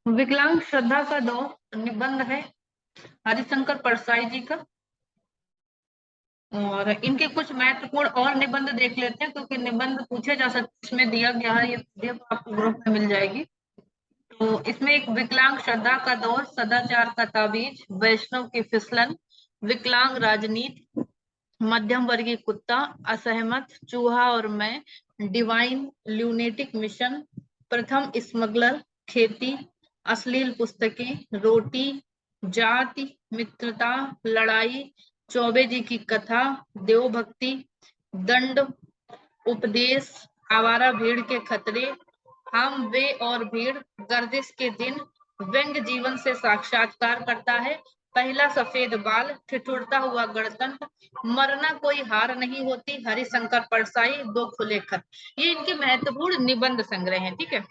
विकलांग श्रद्धा का दौर निबंध है हरिशंकर परसाई जी का। और इनके कुछ महत्वपूर्ण और निबंध देख लेते हैं, क्योंकि निबंध पूछे जा सकते, इसमें दिया गया है, ये PDF आपको ग्रुप में मिल जाएगी। तो इसमें एक विकलांग श्रद्धा का दौर, सदाचार का ताबीज, वैष्णव की फिसलन, विकलांग राजनीति, मध्यम वर्गीय कुत्ता, असहमत, चूहा और मैं, डिवाइन ल्यूनेटिक मिशन, प्रथम स्मगलर, खेती, अश्लील पुस्तकें, रोटी, जाति, मित्रता, लड़ाई, चौबे जी की कथा, देवभक्ति, दंड, उपदेश, आवारा भीड़ के खतरे, हम वे और भीड़, गर्दिश के दिन, व्यंग जीवन से साक्षात्कार करता है, पहला सफेद बाल, ठिठुरता हुआ गणतंत्र, मरना कोई हार नहीं होती, हरिशंकर परसाई, दो खुले खत। ये इनके महत्वपूर्ण निबंध संग्रह हैं। ठीक है,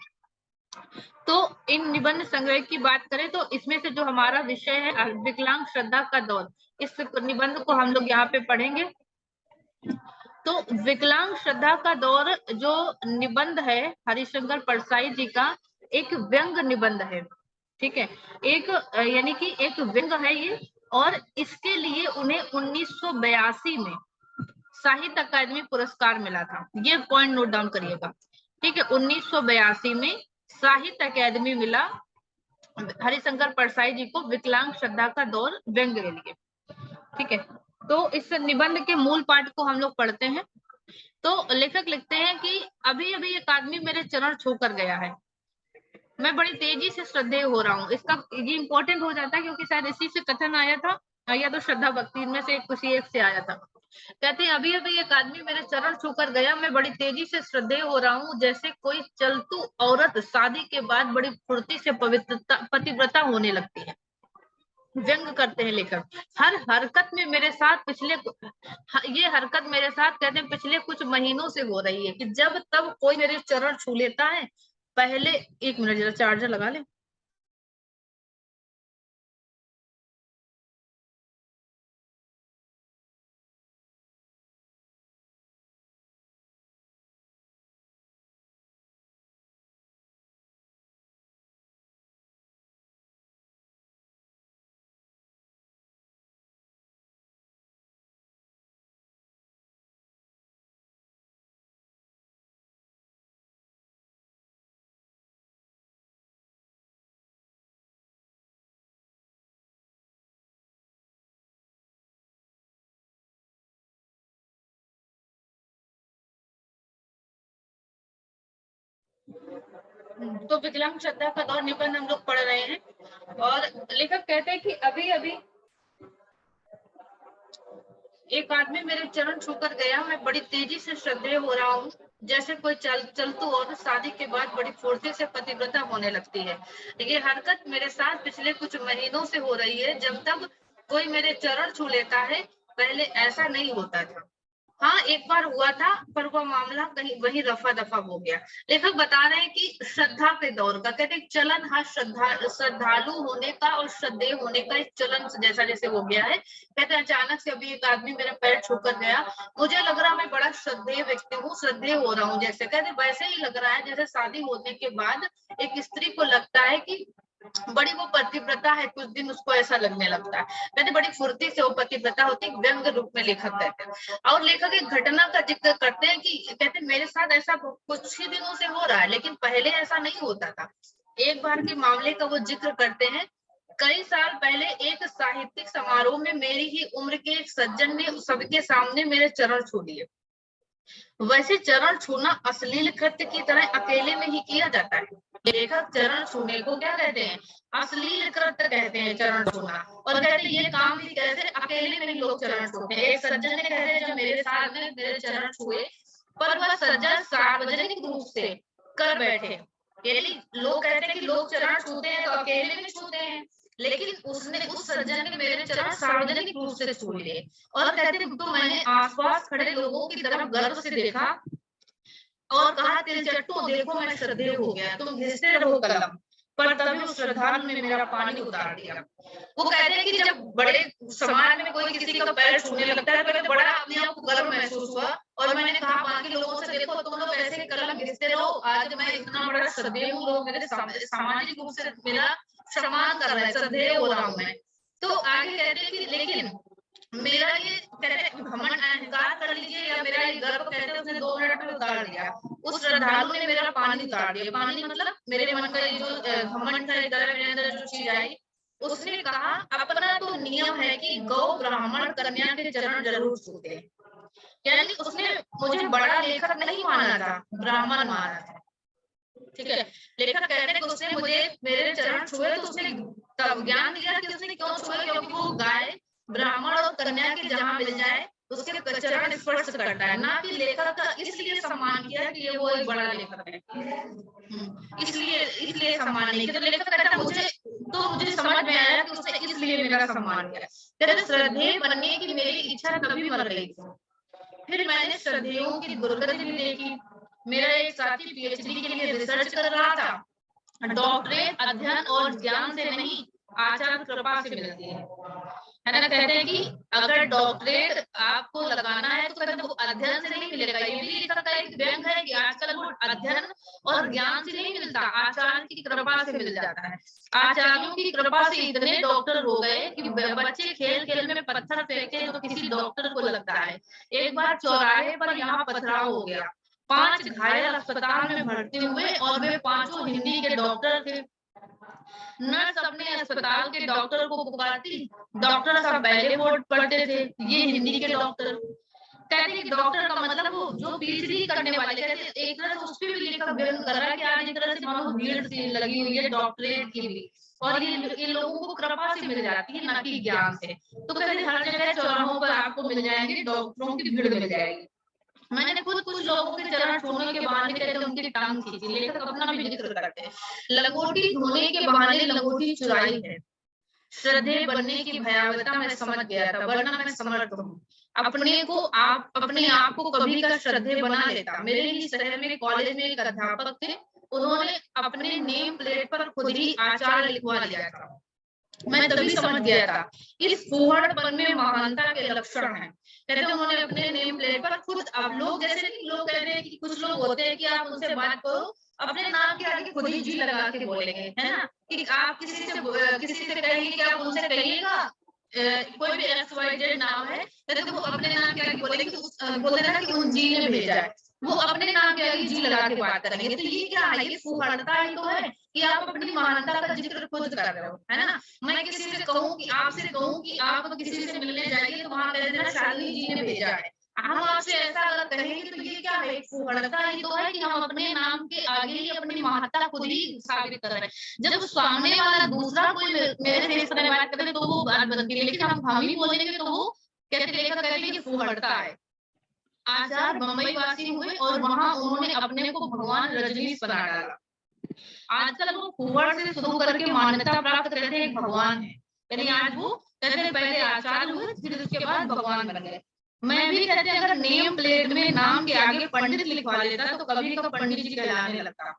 तो इन निबंध संग्रह की बात करें तो इसमें से जो हमारा विषय है विकलांग श्रद्धा का दौर, इस निबंध को हम लोग यहाँ पे पढ़ेंगे। तो विकलांग श्रद्धा का दौर जो निबंध है हरिशंकर परसाई जी का, एक व्यंग निबंध है। ठीक है, एक यानी कि एक व्यंग है ये, और इसके लिए उन्हें 1982 में साहित्य अकादमी पुरस्कार मिला था। ये पॉइंट नोट डाउन करिएगा। ठीक है, 1982 में साहित्य अकादमी मिला हरिशंकर परसाई जी को विकलांग श्रद्धा का दौर व्यंग के लिए। ठीक है, तो इस निबंध के मूल पाठ को हम लोग पढ़ते हैं। तो लेखक लिखते हैं कि अभी अभी एक आदमी मेरे चरण छूकर गया है, मैं बड़ी तेजी से श्रद्धेय हो रहा हूँ। इसका ये इंपॉर्टेंट हो जाता है क्योंकि शायद इसी से कथन आया था, या तो श्रद्धा भक्ति इनमें से किसी एक से आया था। कहते हैं अभी अभी एक आदमी मेरे चरण छूकर गया, मैं बड़ी तेजी से श्रद्धेय हो रहा हूँ, जैसे कोई चलतू औरत शादी के बाद बड़ी फुर्ती से पतिव्रता होने लगती है। व्यंग करते हैं लेखक, हर हरकत में मेरे साथ ये हरकत मेरे साथ कहते हैं पिछले कुछ महीनों से हो रही है कि जब तब कोई मेरे चरण छू लेता है। पहले 1 मिनट जरा चार्जर लगा ले। तो विकलांग श्रद्धा का दौर निबंध हम लोग पढ़ रहे हैं, और लेखक कहते हैं कि अभी अभी एक आदमी मेरे चरण छूकर गया, मैं बड़ी तेजी से श्रद्धेय हो रहा हूँ, जैसे कोई चलतू और शादी के बाद बड़ी फुर्ती से पतिव्रता होने लगती है। ये हरकत मेरे साथ पिछले कुछ महीनों से हो रही है, जब तक कोई मेरे चरण छू लेता है, पहले ऐसा नहीं होता था। हाँ, एक बार हुआ था, पर वह मामला कहीं वही रफा दफा हो गया। लेखक बता रहे हैं कि श्रद्धा के दौर का कहते हैं चलन, हाँ, श्रद्धालु होने का और श्रद्धेय होने का एक चलन जैसा जैसे हो गया है। कहते हैं अचानक से अभी एक आदमी मेरे पैर छूकर गया, मुझे लग रहा मैं बड़ा श्रद्धेय व्यक्ति हूँ, श्रद्धेय हो रहा हूँ, जैसे कहते वैसे ही लग रहा है जैसे शादी होने के बाद एक स्त्री को लगता है कि बड़ी वो पतिव्रता है, कुछ दिन उसको ऐसा लगने लगता है। कहते बड़ी फुर्ती से वो पतिव्रता होती है, व्यंग रूप में लेखक कहते हैं। और लेखक एक घटना का जिक्र करते हैं कि कहते मेरे साथ ऐसा कुछ ही दिनों से हो रहा है, लेकिन पहले ऐसा नहीं होता था। एक बार के मामले का वो जिक्र करते हैं, कई साल पहले एक साहित्यिक समारोह में मेरी ही उम्र के एक सज्जन ने सबके सामने मेरे चरण छू लिए। वैसे चरण छूना अश्लील कृत्य की तरह अकेले में ही किया जाता है। लेखक चरण छूने को क्या कहते हैं? अश्लील कृत्य कहते हैं चरण छूना। और कहते हैं ये काम भी कैसे अकेले में ही लोग चरण छूते हैं। एक सज्जन ने कहते हैं जब मेरे साथ में मेरे चरण छुए, पर वह सज्जन सार्वजनिक रूप से कर बैठे। यानी लोग कहते हैं कि लोग चरण छूते हैं तो अकेले में छूते हैं, लेकिन उसने उस सज्जन ने मेरे चरण सार्वजनिक रूप से छू लिए। और कहते तो मैंने आसपास खड़े लोगों की तरफ गर्व से देखा और कहा तिलचट्टू देखो मैं श्रद्धेय हो गया, तुम घिसते रहो कलम। पर तभी उस श्रद्धालु ने मेरा पानी उतार दिया। वो कहते हैं कि जब बड़े समाज में कोई किसी का पैर छूने लगता है तो बड़ा अपने आप को गर्व महसूस हुआ, और मैंने कहा बाकी लोगों से देखो तुम लोग ऐसे कलम घिसते रहो। आज मैं इतना बड़ा श्रद्धेय हूँ, लोग मेरे सामाजिक रूप से मेरा सम्मान कर रहे हैं, श्रद्धेय हो रहा हूँ मैं। तो आगे कहते हैं कि लेकिन मेरा ये कहते हैं घमंड अहंकार कर लीजिए या मेरा ये गर्व कहते हैं उसने 2 मिनट में उतार दिया। उस श्रद्धालु ने मेरा पानी उतार दिया। पानी मतलब मेरे मन का ये जो घमंड था, इधर मेरे अंदर जो चीज आई, उसने कहा अपना तो नियम है कि गौ ब्राह्मण कन्या के चरण जरूर छूते। यानी उसने मुझे बड़ा लेखक नहीं माना था, ब्राह्मण माना था। ठीक है, लेखक कहते हैं कि उसने मुझे मेरे चरण छुए तो उसने तब ज्ञान दिया कि उसने क्यों छुए, क्योंकि वो गाय ब्राह्मण और कन्या के जहां मिल जाए उसके चरण स्पर्श करता है, ना कि लेखक का इसलिए सम्मान किया कि ये वो एक बड़ा लेखक है। इसलिए सम्मान नहीं किया। तो लेखक कहता मुझे समझ में आया कि उसने इसलिए मेरा सम्मान किया। कहते श्रद्धेय बनने की मेरी इच्छा तभी मर गई थी। फिर मैंने श्रद्धेयों की दुर्गति भी देखी। मेरा एक साथी पीएचडी के लिए रिसर्च कर रहा था। डॉक्टरेट अध्ययन और ज्ञान से नहीं, आचार कृपा से मिलती है ना। कहते हैं कि अगर डॉक्टरेट आपको लगाना है तो कहते हैं वो अध्ययन से नहीं मिलेगा। ये भी लिखा है कि व्यंग है कि आजकल वो अध्ययन और ज्ञान से नहीं मिलता, आचार की कृपा से मिल जाता है। आचार्यों की कृपा से इतने डॉक्टर हो गए कि बच्चे खेल खेल में पत्थर फेंके तो किसी डॉक्टर को लगता है। एक बार चौराहे पर यहाँ पथराव हो गया, 5 घायल अस्पताल में भर्ती हुए और वे 5 हिंदी के डॉक्टर थे। नर्स अपने अस्पताल के डॉक्टर को पुकारती, डॉक्टर साहब पहले बोर्ड पढ़ते थे, ये हिंदी के डॉक्टर। कहते कि डॉक्टर का मतलब वो जो पीएचडी करने वाले, कहते एक तरह से उस पे भी लेखक व्यंग कर रहा है कि आज एक तरह से मानो भीड़ सी लगी हुई है डॉक्टरेट की भी, और ये लोगों को कृपा से मिल जाती है, ना कि ज्ञान से। तो कहते हर जगह चौराहों पर आपको मिल जाएंगे, डॉक्टरों की भीड़ मिल जाएगी। मैंने खुद कुछ लोगों के चरण छूने के बहाने कहते उनकी टांग खींची। लेखक अपना भी जिक्र करते हैं, लंगोटी धोने के बहाने लंगोटी चुराई है। श्रद्धेय बनने की भयावहता मैं समझ गया था, वरना मैं समर्थ हूँ। अपने आप को कभी का श्रद्धेय बना लेता। मेरे ही शहर में कॉलेज में एक अध्यापक थे, उन्होंने अपने नेम प्लेट पर खुद ही आचार्य लिखवा लिया था। मैं तभी समझ गया था इस फूहड़पन में महानता के लक्षण हैं। कहते उन्होंने अपने नेम प्लेट पर खुद, अब लोग जैसे लोग कहते हैं कि कुछ लोग होते हैं कि आप उनसे बात करो अपने नाम के आगे खुद ही जी लगा के बोलेंगे, है ना, कि आप किसी से कहेंगे कि आप उनसे कहिएगा कोई भी XYZ नाम है, कहते वो अपने नाम के आगे बोलेंगे तो बोल देना कि उन जी ने भेजा है, वो अपने नाम के आगे जी लगा के बात करेंगे। तो ये क्या है, ये फूहड़ता ही तो है कि आप अपनी महानता का जिक्र खुद कर रहे हो, है ना। मैं किसी से कहूँ कि आपसे कहूँ कि आप किसी से मिलने जाइए तो वहां कह देना शालिनी जी ने भेजा है। हम आपसे ऐसा अगर कहेंगे तो ये क्या है, फूहड़ता ही तो है कि हम अपने नाम के आगे ही अपनी महत्ता खुद ही साबित कर रहे हैं। जब सामने वाला दूसरा कोई मेरे फेस पर बात करे तो वो बात बनती है, लेकिन हम ही बोलेंगे तो वो लेखक कहते हैं कि फूहड़ता है। आचार्य बम्बई वासी हुए और वहां उन्होंने अपने को भगवान रजनीश बना डाला। आजकल वो फूहड़ से शुरू करके मान्यता प्राप्त करते एक भगवान है। यानी आज वो कहते पहले आचार्य हुए फिर उसके बाद भगवान बन गए। मैं भी कहते अगर नेम प्लेट में नाम के आगे पंडित लिखवा लेता तो कभी का पंडित जी कहलाने लगता,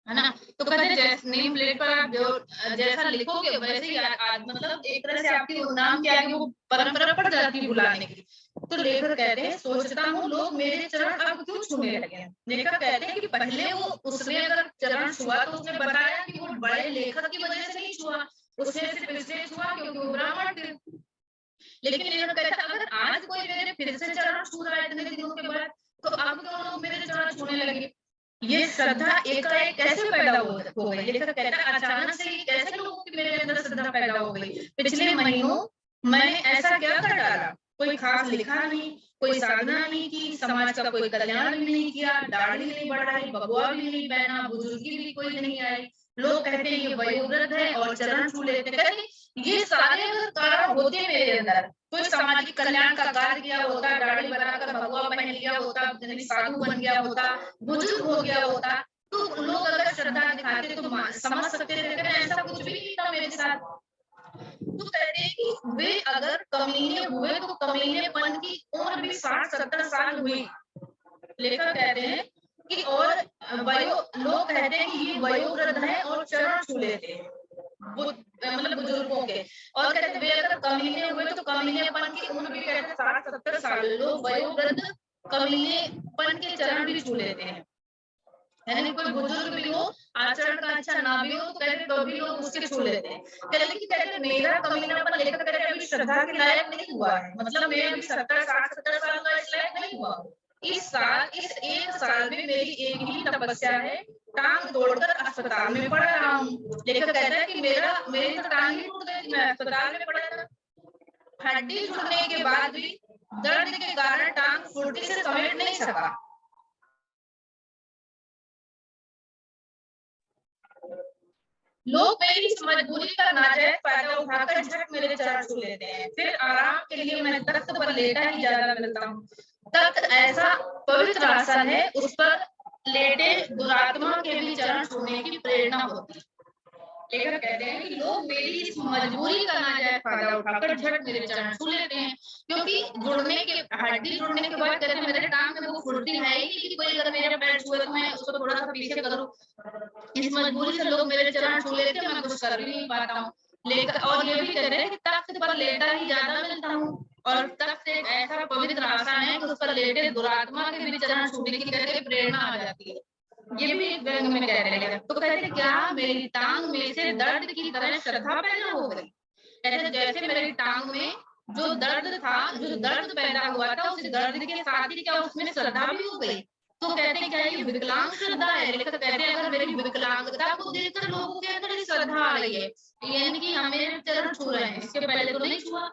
है ना। तो कहते जैसे नेम प्लेट पर आप जो जैसा लिखोगे वैसे ही मतलब एक तरह से आपके नाम के आगे वो परंपरा पड़ जाती है बुलाने की। तो लेखक कहते हैं सोचता हूँ लोग मेरे चरण अब क्यों छूने लगे। लेखक कहते हैं कि पहले वो उसने अगर चरण छुआ तो उसने बताया कि वो बड़े लेखक की वजह से नहीं छुआ, उसने सिर्फ इसलिए छुआ क्योंकि वो ब्राह्मण थे। लेकिन लेखक कहता अगर आज कोई मेरे फिर से चरण छू रहा है इतने दिनों के बाद तो अब क्यों लोग मेरे चरण छूने लगे। ये श्रद्धा एकाएक कैसे पैदा हो गई। लेखक कहता है अचानक से ये कैसे लोगों की मेरे अंदर श्रद्धा पैदा हो गई। पिछले महीनों मैंने ऐसा क्या कर डाला, कोई खास लिखा नहीं, कोई साधना नहीं की, समाज का कोई कल्याण भी नहीं किया, दाढ़ी नहीं बढ़ाई, बबुआ भी नहीं पहना, बुजुर्गी भी कोई नहीं आई। लोग कहते हैं ये वयोवृद्ध है और चरण छू लेते। कहते ये सारे अगर कारण होते मेरे अंदर, कोई सामाजिक कल्याण का कार्य किया होता, दाढ़ी बनाकर भगवा पहन लिया होता, साधु बन गया होता, बुजुर्ग हो गया होता, तो लोग अगर श्रद्धा दिखाते तो समझ सकते थे। लेकिन ऐसा कुछ भी नहीं था मेरे साथ। तो कहते हैं कि वे अगर कमीने हुए तो कमीनेपन की उम्र भी 60-70 साल हुई। लेखक कहते हैं कि और लोग कहते हैं कि ये वयोवृद्ध है और चरण छू लेते हैं मतलब बुजुर्गों के। और कहते वे अगर कमीने हुए तो कमीनेपन की उम्र भी कहते 60-70 साल, लोग वयोवृद्ध कमीनेपन के चरण भी छू लेते हैं। यानी कोई बुजुर्ग भी हो, आचरण का अच्छा ना भी हो, तो कहते तो भी लोग उसके छू लेते हैं। कहते मेरा कमीनापन लेकर कहते अभी श्रद्धा के लायक नहीं हुआ है, मतलब मैं अभी 70-60-70 साल का इस लायक नहीं हुआ हूँ। इस 1 साल में मेरी एक ही तपस्या है, टांग तोड़कर अस्पताल में पड़ा रहा हूँ। लेखक कहता है कि मेरी तो टांग ही टूट गई थी, मैं अस्पताल में पड़ा था। हड्डी जुड़ने के बाद भी दर्द के कारण टांग फुर्ती से समेट नहीं सका। लोग मेरी इस मजबूरी का नाजायज फायदा उठाकर झट मेरे चरण छू लेते हैं। फिर आराम के लिए मैं तख्त पर लेटा ही ज्यादा मिलता हूँ। तख्त ऐसा पवित्र आसन है, उस पर लेटे दुरात्मा के भी चरण छूने की प्रेरणा होती है। लेखक कहते हैं कि लोग मेरी इस मजबूरी का नाजायज फायदा उठाकर झट मेरे चरण छू लेते हैं, क्योंकि हड्डी जुड़ने के बाद कहते हैं मेरे टांग में वो फुर्ती है ही नहीं कि कोई अगर मेरे पैर छुए तो मैं उसको थोड़ा सा पीछे करूं। इस मजबूरी से लोग मेरे चरण छू लेते हैं, मैं कुछ कर भी नहीं पाता हूँ। लेकर और ये भी कहते हैं कि तख्त पर लेटा ही ज्यादा मिलता हूँ, और तख्त एक ऐसा पवित्र आसन है कि उस पर लेटे दुरात्मा के भी चरण छूने की कहते हैं प्रेरणा आ जाती है। ये भी एक व्यंग में कहते हैं। तो कहते क्या मेरी टांग में से दर्द की तरह श्रद्धा पैदा हो गई। कहते जैसे मेरी टांग में जो दर्द पैदा हुआ था, उस दर्द के साथ ही क्या उसमें श्रद्धा भी हो गई। तो कहते क्या ये विकलांग श्रद्धा है। लेकिन कहते हैं अगर मेरी विकलांगता को देखकर लोगों के अंदर श्रद्धा आ रही है, यानी कि हम मेरे चरण छू रहे हैं, इसके पहले तो नहीं छुआ।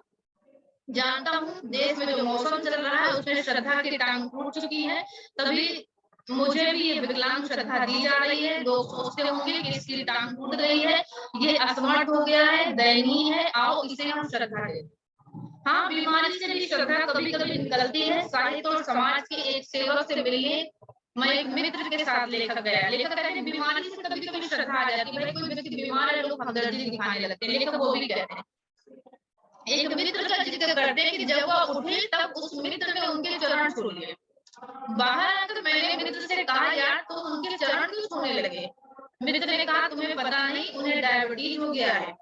जानता हूँ देश में जो मौसम चल रहा है उसमें श्रद्धा की टांग टूट चुकी है, तभी मुझे भी ये विकलांग श्रद्धा दी जा रही है। लोग सोचते होंगे कि इसकी टांग टूट गई है, ये असमर्थ हो गया है, दयनीय है, आओ इसे हम श्रद्धा दें। हाँ, बीमारी से भी श्रद्धा कभी कभी निकलती है। साहित्य और समाज के एक सेवक से मिलने मैं एक मित्र के साथ लेखक गया। लेखक कहते हैं बीमारी से कभी कभी श्रद्धा आ जाती है। भाई कोई व्यक्ति बीमार है, लोग हमदर्दी दिखाने लगते हैं। लेखक वो भी कहते हैं एक मित्र का जिक्र करते हैं कि जब वह उठे तब उस मित्र ने उनके चरण छू लिए। बाहर आकर मैंने मित्र से कहा यार तुम उनके चरण क्यों छूने लगे। मित्र ने कहा तुम्हें पता नहीं, उन्हें डायबिटीज हो गया है।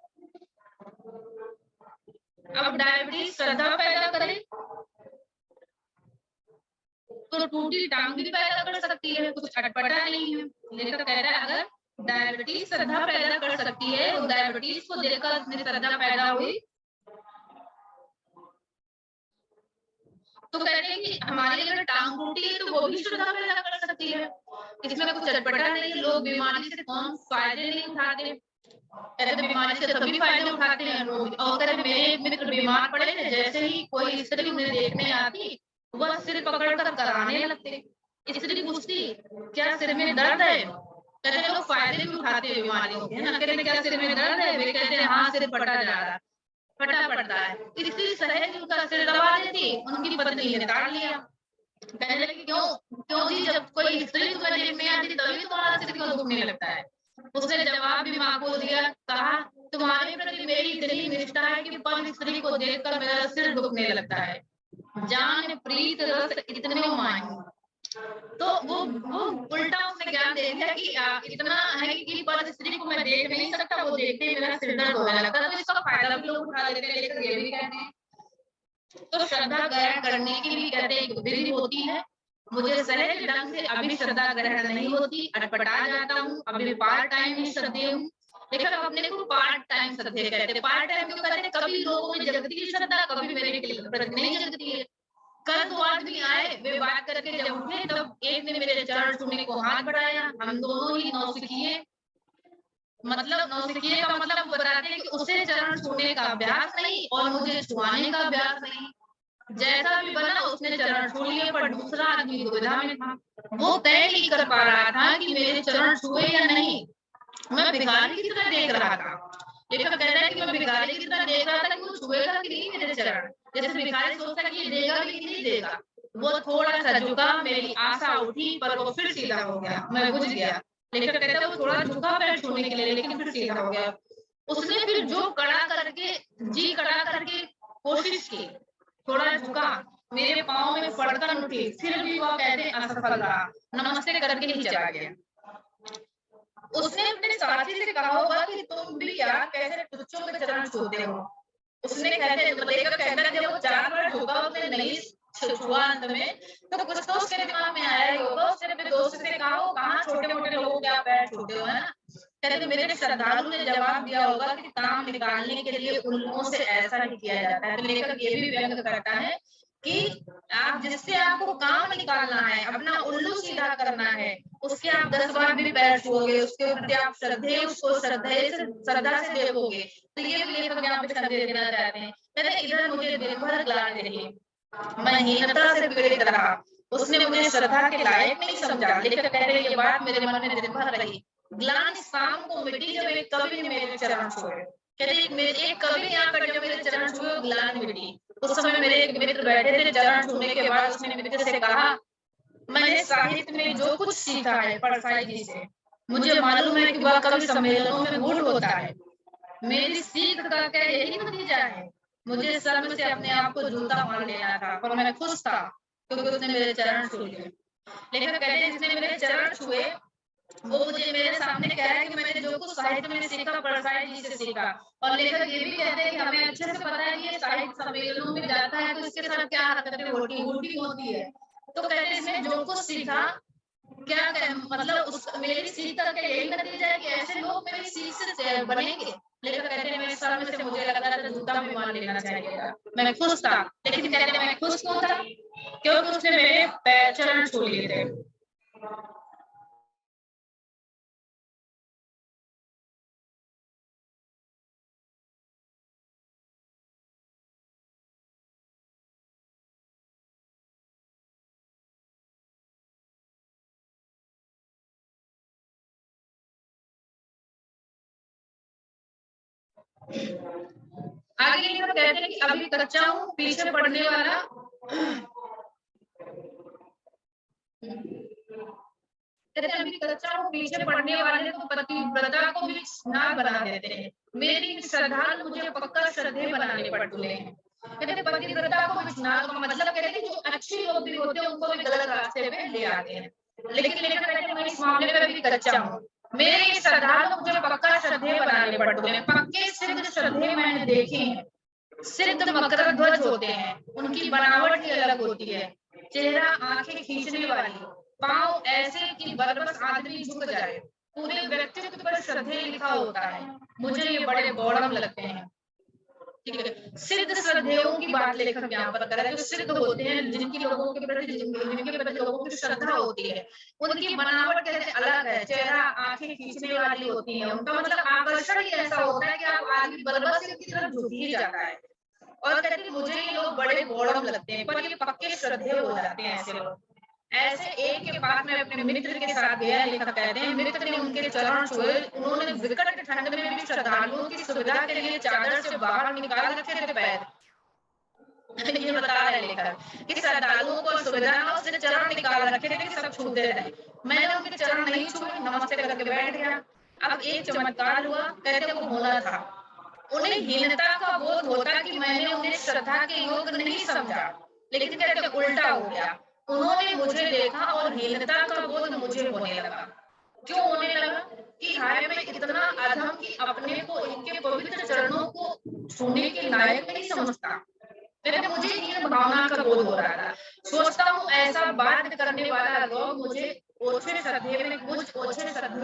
अब डायबिटीज श्रद्धा पैदा करे तो टूटी टांग भी पैदा कर सकती है, कुछ अटपटा नहीं है। लेखक कहता है अगर डायबिटीज श्रद्धा पैदा कर सकती है, तो डायबिटीज को देखकर मेरी श्रद्धा पैदा हुई। तो कहते हैं कि हमारी अगर टांग टूटी है तो वो भी श्रद्धा पैदा कर सकती है, इसमें कुछ अटपटा नहीं है। लोग बीमारी से कौन फायदे नहीं उठाते, कहते बीमारी से सभी फायदे उठाते हैं लोग। और कहते मेरे मित्र बीमार पड़े थे, जैसे ही कोई स्त्री उन्हें देखने आती वह सिर पकड़कर कराने लगते। स्त्री पूछती क्या सिर में दर्द है, कहते लोग फायदे भी उठाते हैं बीमारियों के, है ना। कहते क्या सिर में दर्द है, वे कहते हैं हाँ सिर फटा जा रहा, फटा पड़ता है। स्त्री सहज उनका सिर दबा देती, उनकी पत्नी ने ताड़ लिया। कहने लगी क्यों क्यों जी, जब कोई स्त्री तुम्हें देखने आती तभी तुम्हारा सिर क्यों दुखने लगता है। उसने जवाब भी माँ को दिया, कहा तुम्हारे प्रति मेरी इतनी निष्ठा है कि पर स्त्री को देखकर मेरा सिर दुखने लगता है। जान प्रीत रस इतने माही। तो वो उल्टा उसने ज्ञान दे दिया कि इतना है कि पर स्त्री को मैं देख नहीं सकता, वो देखते ही मेरा सिर दर्द होने लगता है। तो इसका फायदा भी लोग उठा लेते हैं। लेकिन ये भी कहते हैं तो श्रद्धा ग्रहण करने की भी कहते हैं विधि होती है। मुझे सहज ढंग से अभी श्रद्धा ग्रहण नहीं होती, अटपटा जाता हूँ, अभी पार्ट टाइम ही श्रद्धेय हूँ। लेकिन अपने को पार्ट टाइम श्रद्धेय कहते हैं। पार्ट टाइम क्यों कहते हैं, कभी लोगों में जगती है श्रद्धा, कभी मेरे प्रति नहीं जगती है। कल 2 आदमी आए, वे बात करके जब उठे तब एक ने मेरे चरण छूने को हाथ बढ़ाया। हम दोनों ही नौसिखिए, मतलब नौसिखिए का मतलब बताते हैं कि उसे चरण छूने का अभ्यास नहीं और मुझे छुआने का अभ्यास नहीं। जैसा भी बना उसने चरण छू लिए, पर दूसरा आदमी दुविधा में था। वो तय नहीं कर पा रहा था कि मेरे चरण छुए या नहीं। मैं भिखारी की तरह देख रहा था। लेखक कहता है कि मैं भिखारी की तरह देख रहा था कि वो छुएगा कि नहीं मेरे चरण। जैसे भिखारी सोचता है कि ये देगा कि नहीं देगा। वो थोड़ा सा झुका, मेरी आशा उठी, पर वो फिर सीधा हो गया, मैं बुझ गया। लेखक कहता है वो थोड़ा झुका पैर छूने के लिए, लेकिन फिर सीधा हो गया। उसने फिर जो जी कड़ा करके कोशिश की, थोड़ा झुका, मेरे पाँव में फड़कन उठी, फिर भी वह कहते असफल रहा, नमस्ते करके ही चला गया। उसने अपने साथी से कहा होगा कि तुम भी यार कैसे तुच्छों के चरण छूते हो। उसने कहते लेखक कहता है जब वो 4 बार झुका उसने नहीं छुआ अंत में, तो कुछ तो उसके दिमाग में आया ही होगा। उसने अपने दोस्त से कहा वो कहाँ छोटे मोटे लोगों के आप पैर छूते हो, है ना। कहते मेरे श्रद्धालु ने जवाब दिया होगा कि काम निकालने के लिए उल्लुओं से ऐसा ही किया जाता है। तो लेखक ये भी व्यंग करता है कि आप जिससे आपको काम निकालना है, अपना उल्लू सीधा करना है, उसके आप 10 बार भी पैर छुओगे, उसके प्रति आप उसको श्रद्धा से देखोगे। तो ये भी लेखक यहाँ पे संदेश देना चाहते हैं। कहते इधर मुझे दिन भर ग्लानि रही, मैं हीनता से पीड़ित रहा, उसने मुझे श्रद्धा के लायक नहीं समझा। लेखक कह रहे ये बात मेरे मन में दिन भर रही। ग्लानि शाम को मिटी जब एक कवि ने मेरे चरण छुए। कहते मेरे एक कवि ने आकर जब मेरे चरण छुए, ग्लानि मिटी। उस समय मेरे एक मित्र बैठे थे, चरण छूने के बाद उसने मित्र से कहा, मैंने साहित्य में जो कुछ सीखा है परसाई जी से, मुझे मालूम है कि वह कवि सम्मेलनों में गूढ़ होता है। मेरी सीख का क्या यही नतीजा है? मुझे शर्म से अपने आप को जूता मार लेना था, पर मैं खुश था क्योंकि उसने मेरे चरण छू लिए। लेखक कहते हैं जिसने मेरे चरण छुए वो मुझे मेरे सामने कह रहा है कि मैंने जो कुछ साहित्य में सीखा परसाई जी से सीखा। और लेखक ये भी कहते हैं कि हमें अच्छे से पता है कि ये साहित्य सम्मेलनों में जाता है तो इसके साथ क्या हरकतें होती है। तो कहते हैं इसने जो कुछ सीखा क्या मतलब उस मेरी सीख का क्या यही नतीजा है कि ऐसे लोग मेरी सीख से बनेंगे। लेखक कहते हैं मेरे शर्म से मुझे लग रहा था जूता भी मार लेना चाहिए था, मैं खुश था। लेकिन कहते हैं मैं खुश क्यों था? क्योंकि उसने मेरे पैर चरण छू लिए थे। आगे लेखक कहते हैं कि अभी कच्चा हूँ, पीछे पड़ने वाला कहते हैं अभी कच्चा हूँ, पीछे पड़ने वाले तो पतिव्रता को भी स्नान बना देते हैं। मेरी श्रद्धालु मुझे पक्का श्रद्धेय बनाने पड़ चुके हैं। कहते हैं पतिव्रता को भी स्नान का मतलब कहते हैं जो अच्छे लोग भी होते हैं उनको भी गलत रास्ते पे ले आते हैं। लेकिन लेखक कहते हैं मैं इस मामले में भी कच्चा हूँ। मेरे श्रद्धालु मुझे पक्का श्रद्धेय बनाने पड़ चुके हैं। पक्के सिद्ध श्रद्धेय मैंने देखे हैं। सिद्ध मकर ध्वज होते हैं, उनकी बनावट ही अलग होती है। चेहरा आंखें खींचने वाली, पांव ऐसे कि बस आदमी झुक जाए, पूरे व्यक्तित्व पर श्रद्धेय लिखा होता है। मुझे ये बड़े गौरव लगते हैं। ठीक है, सिद्ध श्रद्धेयों की बात लेखक यहाँ पर कर रहे हैं, जो सिद्ध होते हैं, जिनकी लोगों के प्रति लोगों की श्रद्धा होती है, उनकी बनावट कैसे अलग है। चेहरा आंखें खींचने वाली होती है, उनका मतलब आकर्षण ही ऐसा होता है कि आप आदमी बलबस की तरफ झुक ही जाता है। और कहते हैं मुझे ये लोग बड़े गौरव लगते हैं, पर ये पक्के श्रद्धेय हो जाते हैं ऐसे लोग। ऐसे एक के पास में अपने मित्र के साथ गया। लेखक कहते हैं मित्र ने उनके चरण छुए, उन्होंने विकट ठंड में भी श्रद्धालुओं की सुविधा के लिए चादर से बाहर निकाल रखे थे पैर। ये बता रहे लेखक कि श्रद्धालुओं को सुविधा ना उसने चरण निकाल रखे थे कि सब छूते रहे। मैंने उनके चरण नहीं छुए, नमस्ते करके बैठ गया। अब एक चमत्कार हुआ, कहते वो होना था। उन्हें हीनता का बोध होता कि मैंने उन्हें श्रद्धा के योग्य नहीं समझा, लेकिन कहते उल्टा हो गया। उन्होंने मुझे देखा और हीनता का बोध मुझे होने लगा। क्यों होने लगा? कि हाय मैं इतना अधम कि अपने को इनके पवित्र चरणों को छूने के लायक नहीं समझता। कहते मुझे हीन भावना का बोध हो रहा था। सोचता हूँ ऐसा बाध्य करने वाला रोग मुझे ओछे श्रद्धेय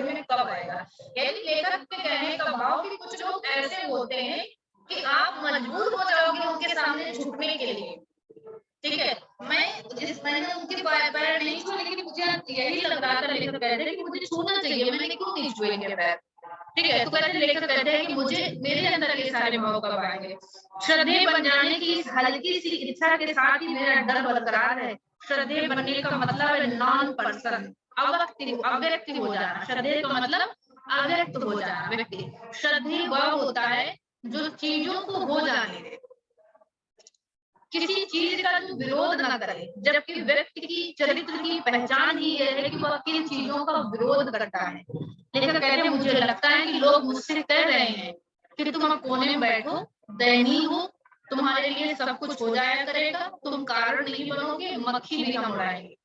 में कब आएगा। यानी लेखक के कहने का भाव कि कुछ लोग ऐसे होते हैं कि आप मजबूर हो जाओगे उनके सामने झुकने के लिए। ठीक है, मैंने उनके पैर नहीं छुए, लेकिन मुझे यही लग रहा था, लेखक कहते हैं कि मुझे छूना चाहिए, मैंने क्यों नहीं छुए इनके पैर। ठीक है, तो कहते लेखक कहते हैं कि मुझे मेरे अंदर ये सारे भाव कब आएंगे। श्रद्धेय बन जाने की इस हल्की सी इच्छा के साथ ही मेरा डर बरकरार है। श्रद्धेय बनने का मतलब है नॉन पर्सन, अव्यक्ति हो जाना। श्रद्धेय का मतलब अव्यक्त हो जाना। व्यक्ति श्रद्धेय वह होता है जो चीजों को हो जाने दे, किसी चीज का जो विरोध न करे। जबकि व्यक्ति की चरित्र की पहचान ही यह है कि वह किन चीजों का विरोध करता है। लेखक कहते हैं मुझे लगता है कि लोग मुझसे कह रहे हैं कि तुम कोने में बैठो, दयनीय हो, तुम्हारे लिए सब कुछ हो जाया करेगा, तुम कारण नहीं बनोगे, मक्खी भी हम उड़ाएंगे।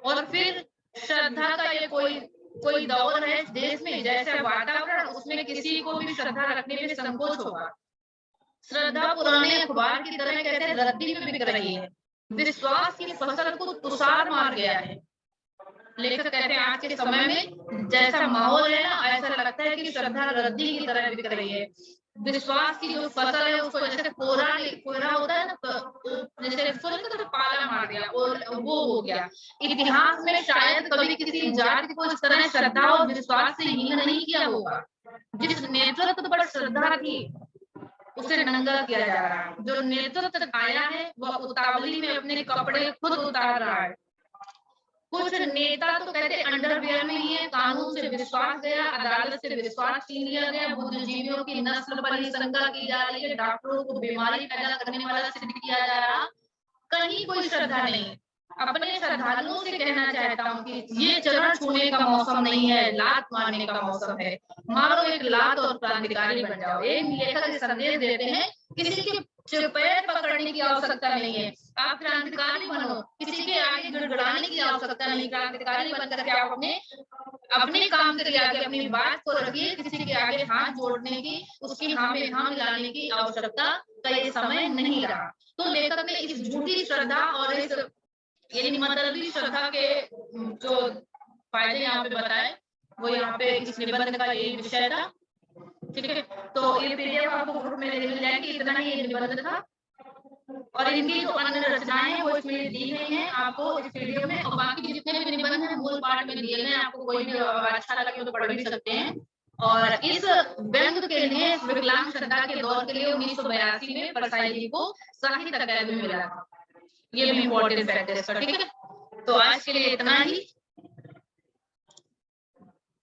और फिर श्रद्धा का ये कोई दौर है देश में, जैसे वातावरण, उसमें किसी को भी श्रद्धा रखने में संकोच होगा। श्रद्धा पुराने अखबार की तरह कहते रद्दी में बिक रही है। विश्वास की फसल को तुषार मार गया है। लेखक कहते हैं आज के समय में जैसा माहौल है ना, ऐसा लगता है कि श्रद्धा रद्दी की तरह बिक रही है। विश्वास की जो फसल है उसको जैसे कोहरा होता है ना, जैसे उसको तो पाला मार दिया और वो हो गया। इतिहास में शायद कभी किसी जाति को इस तरह श्रद्धा और विश्वास से हीन नहीं किया होगा। जिस नेतृत्व पर श्रद्धा थी उसे नंगा किया जा रहा है। जो नेतृत्व आया है वह उतावली में अपने कपड़े खुद उतार रहा है। कुछ नेता तो कहते अंडरवियर में ही है, कानून से विश्वास गया, अदालत से विश्वास छीन लिया गया, बुद्धिजीवियों की नस्ल पर ही शंका की जा रही है, डॉक्टरों को बीमारी पैदा करने वाला सिद्ध किया जा रहा, कहीं कोई श्रद्धा नहीं। अपने श्रद्धालुओं से कहना चाहता हूँ कि ये चरण छूने का मौसम नहीं है, लात मारने का मौसम है। मारो एक लात और क्रांतिकारी बन जाओ। एक लेखक संदेश देते हैं, किसी के चपेट पकड़ने की आवश्यकता नहीं है, आप क्रांतिकारी बनो, किसी के आगे गिड़गिड़ाने की आवश्यकता नहीं। क्रांतिकारी बनकर के आप अपने काम के आगे अपनी बात को रखिए, किसी के आगे हाथ जोड़ने की, उसकी हाँ में हाँ मिलाने की आवश्यकता का ये समय नहीं रहा। तो लेखक ने इस झूठी श्रद्धा और इस यानी मतलबी श्रद्धा के जो फायदे यहाँ पे बताए, वो यहाँ पे इस निबंध का यही विषय था। ठीक है, तो ये पीडीएफ आपको ग्रुप में मिल जाएगी। इतना ही ये निबंध था और इनकी जो अन्य रचनाएं हैं वो इसमें दी गई हैं आपको इस पीडीएफ में, और बाकी जितने भी निबंध हैं मूल पाठ में दिए गए हैं। आपको कोई भी अच्छा लगे तो पढ़ भी सकते हैं। और इस व्यंग के लिए विकलांग श्रद्धा के दौर के लिए 1982 में परसाई जी को साहित्य अकादमी मिला था। ये भी इम्पोर्टेंट फैक्ट है इसका। ठीक है, तो आज के लिए इतना ही।